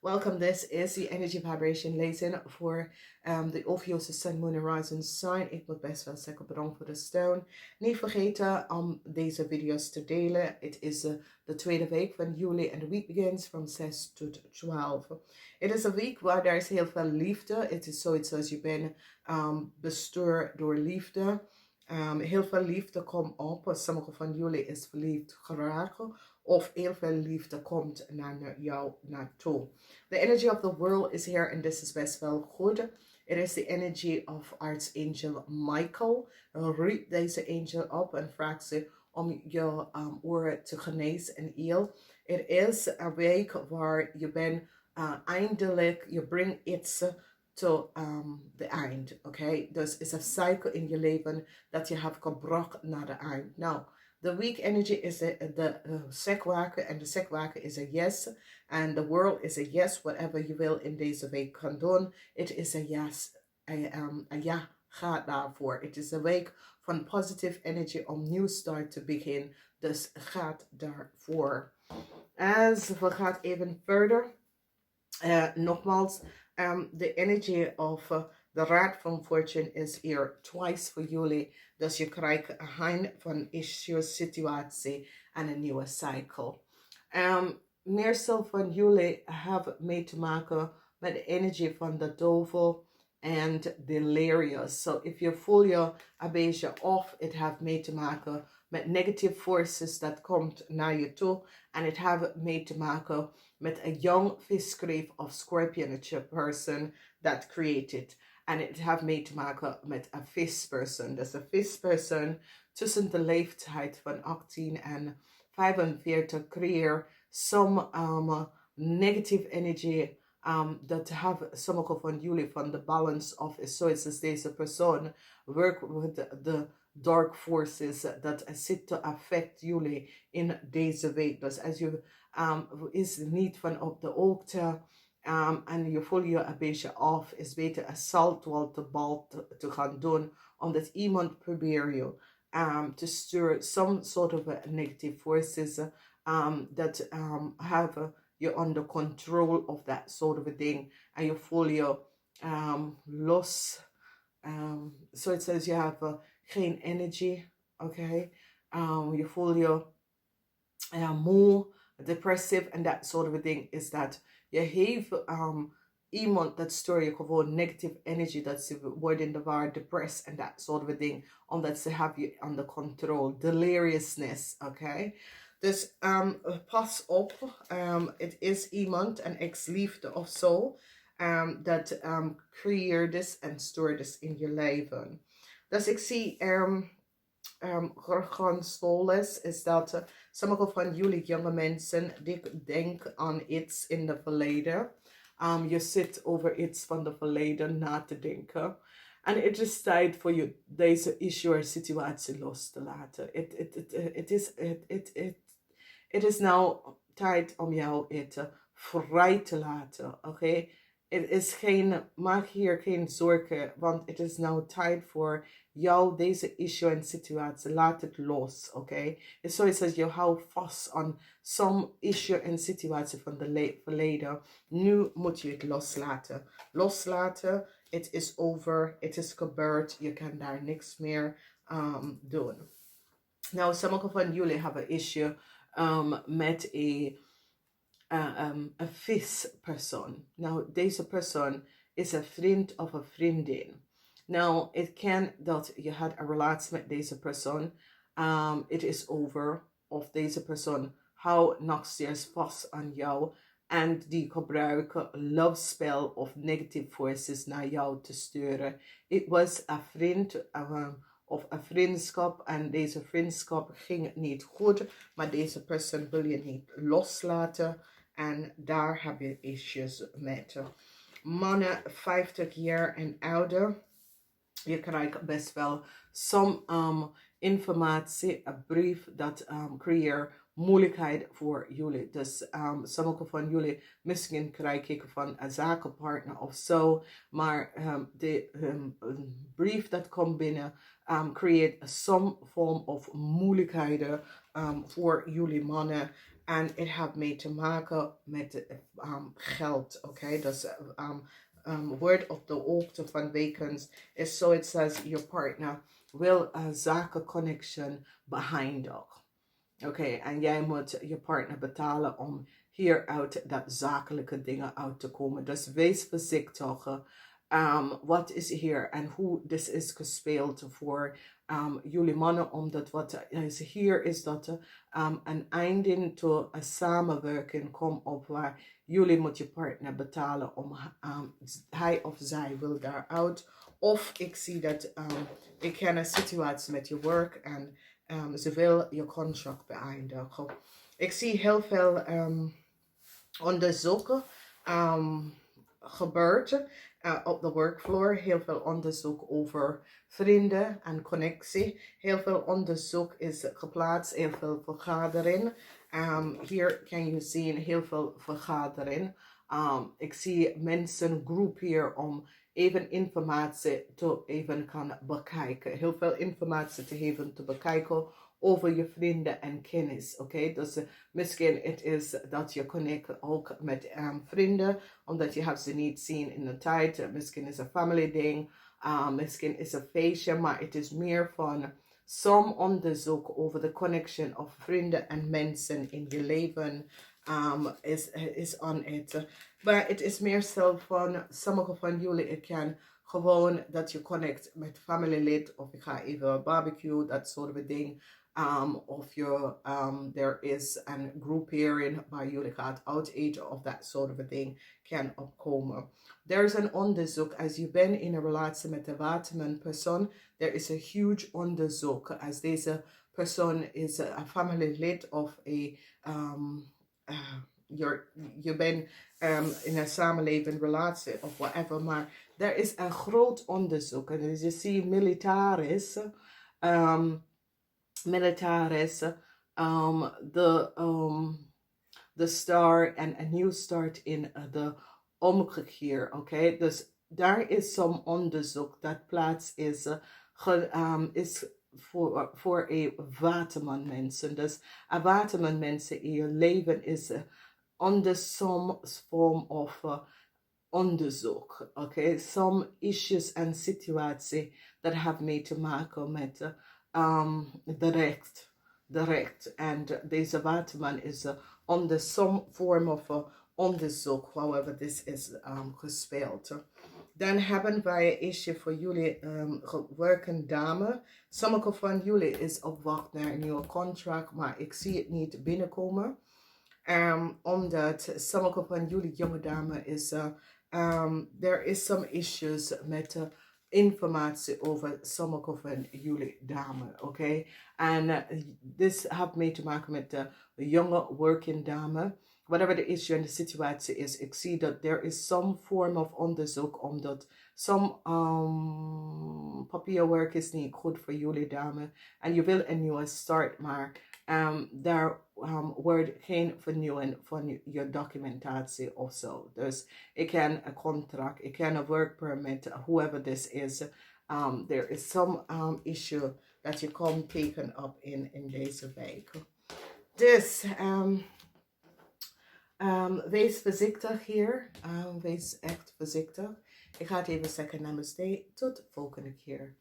Welcome, this is the energy vibration Lezing voor de OPHIUCHUS Sun, Moon en Rising Sign. Ik moet best wel zeggen bedankt voor de steun. Niet vergeten om deze video's te delen. Het is de tweede week van juli en de week begins van 6 tot 12. Het is een week waar er is heel veel liefde. Het is zoiets als je bent bestuurd door liefde. Heel veel liefde komt op. Sommige van jullie is verliefd geraakt. Of heel veel liefde komt naar jou naartoe. The energy of the world is here and this is best wel goed. It is the energy of Archangel Michael. Roep deze angel op en vraag ze om je oren te genezen en heel. Het is een week waar je bent eindelijk, je brengt iets tot the eind. Okay? Dus het is een cycle in je leven dat je hebt gebracht naar de eind. Nou, the week energy is the sekwaker, and the sekwaker is a yes, and the world is a yes. Whatever you will in deze week kan doen, it is a yes. Ja, ga daarvoor. Het is een week van positive energy om new start te beginnen. Dus gaat daarvoor. As we gaan even verder. Nogmaals, the energy of the Raad van Fortune is here twice voor jullie. Dus je krijgt een hand van issues, situatie en een nieuwe cycle. Meestal van jullie hebben mee te maken met de energie van de duivel en delirious. So if you voel je een beetje off, het heeft mee te maken met negative forces dat komt naar je toe. En het heeft mee te maken met een young viscreep of scorpionage person that created. En het heeft mee te maken met een visperson. Dus een visperson tussen de leeftijd van 18 en 45 creëert some negative energy. Dat hebben sommige van jullie van de balance of zoiets als deze persoon work with the dark forces dat zit te affect jullie in deze week. Dus als je is niet van op de hoogte en je voelt je een beetje af, is beter een saltwaterbal te gaan doen, omdat iemand probeert je te sturen some sort of negative forces that have you under control of that sort of a thing, and you voel je los. So it says you have geen energy, okay? Je voel je moe, depressive and that sort of a thing, is that je heeft iemand dat stuurt je gewoon negative energy, dat ze worden in de war, depressed and that sort of a thing, omdat ze have you under control, deliriousness, okay? Dus pas op, het is iemand, een ex-liefde of zo, dat creëert dus en stuurt dus in je leven. Dus ik zie Gorgonzolas is dat sommige van jullie jonge mensen denken aan iets in het verleden. Je zit over iets van het verleden na te denken. En het is tijd voor je deze issue of situatie los te laten. Het is nou tijd om jou het vrij te laten, oké? Het is maak hier geen zorgen, want het is nou tijd voor jou deze issue en situatie. Laat het los, oké? Het is zoiets als je houdt vast aan some issue en situatie van de verleden. Nu moet je het loslaten. Loslaten, het is over, het is gebeurd, je kan daar niks meer doen. Nou, sommige van jullie hebben issue met een vispersoon. Nou, deze persoon is een vriend of een vriendin. Nou, het kan dat je had een relatie met deze persoon. Het is over. Of deze persoon houdt nog steeds vast aan jou. En die gebruiken love spell of negative forces naar jou te sturen. Het was een vriend of een vriendschap. En deze vriendschap ging niet goed. Maar deze persoon wil je niet loslaten. En daar heb je issues met. Mannen 50 jaar en ouder. Je krijgt best wel some informatie, een brief dat creëert moeilijkheid voor jullie. Dus sommige van jullie misschien krijg ik van een zakenpartner of zo. Maar de brief dat komt binnen creëert some form of moeilijkheden voor jullie mannen. En het heeft mee te maken met geld, oké? Dus word op de hoogte van weekends is zoiets als your partner wil een zakenconnection behind. Oké, en jij moet je partner betalen om hieruit dat zakelijke dingen uit te komen. Dus wees voorzichtig. Wat is hier en hoe dit is gespeeld voor jullie mannen. Omdat wat is hier is dat een einde tot een samenwerking komt op waar jullie moet je partner betalen om hij of zij wil daaruit. Of ik zie dat ik ken een situatie met je werk en ze wil je contract beëindigen. Ik zie heel veel onderzoeken gebeurt op de workfloor. Heel veel onderzoek over vrienden en connectie. Heel veel onderzoek is geplaatst. Heel veel vergadering. Hier kan je zien heel veel vergadering. Ik zie mensen groep hier om even informatie te even kan bekijken. Heel veel informatie te even te bekijken over je vrienden en kennis. Oké, dus misschien het is dat je connect ook met vrienden, omdat je hebt ze niet zien in de tijd. Misschien is het een family ding, misschien is het een feestje, maar het is meer van some onderzoek over de connection of vrienden en mensen in je leven is on it. Maar het is meer zo van sommige van jullie, ik kan gewoon dat je connect met familielid of ik ga even barbecue, dat soort of ding. Of there is een groepering waar jullie gaat uit eten of dat soort of ding kan opkomen. Er is een onderzoek als je bent in een relatie met een waterman-persoon. Er is een huge onderzoek als deze persoon is een familielid of je bent in een samenleving relatie of whatever, maar er is een groot onderzoek. En dus je ziet militarissen, de star en een nieuw start in de omgekeer. Oké, dus daar is zo'n onderzoek dat plaats is, is voor een waterman mensen. Dus een waterman mensen in je leven is onder some form of onderzoek. Oké, some issues en situatie dat hebben mee te maken met de recht. En deze waterman is onder some form of onderzoek, however this is gespeeld. Dan hebben wij een issue voor jullie werkende dame. Sommige van jullie is op wacht naar een nieuwe contract, maar ik zie het niet binnenkomen. Omdat sommige van jullie jonge dame is, there is some issues met informatie over sommige van jullie dame, oké? En dit heeft mee te maken met de jonge working dame. Whatever the issue en de situatie is, ik zie dat there is some form of onderzoek, omdat some papierwerk is niet goed voor jullie dame. En je wil een nieuwe start, maar daar wordt geen vernieuwing van je documentatie of zo. Dus ik ken een contract, ik ken een work permit, whoever this is. There is some issue dat je kan teken op in deze week. Dus wees voorzichtig hier. Wees echt voorzichtig. Ik ga het even zeggen namaste. Tot de volgende keer.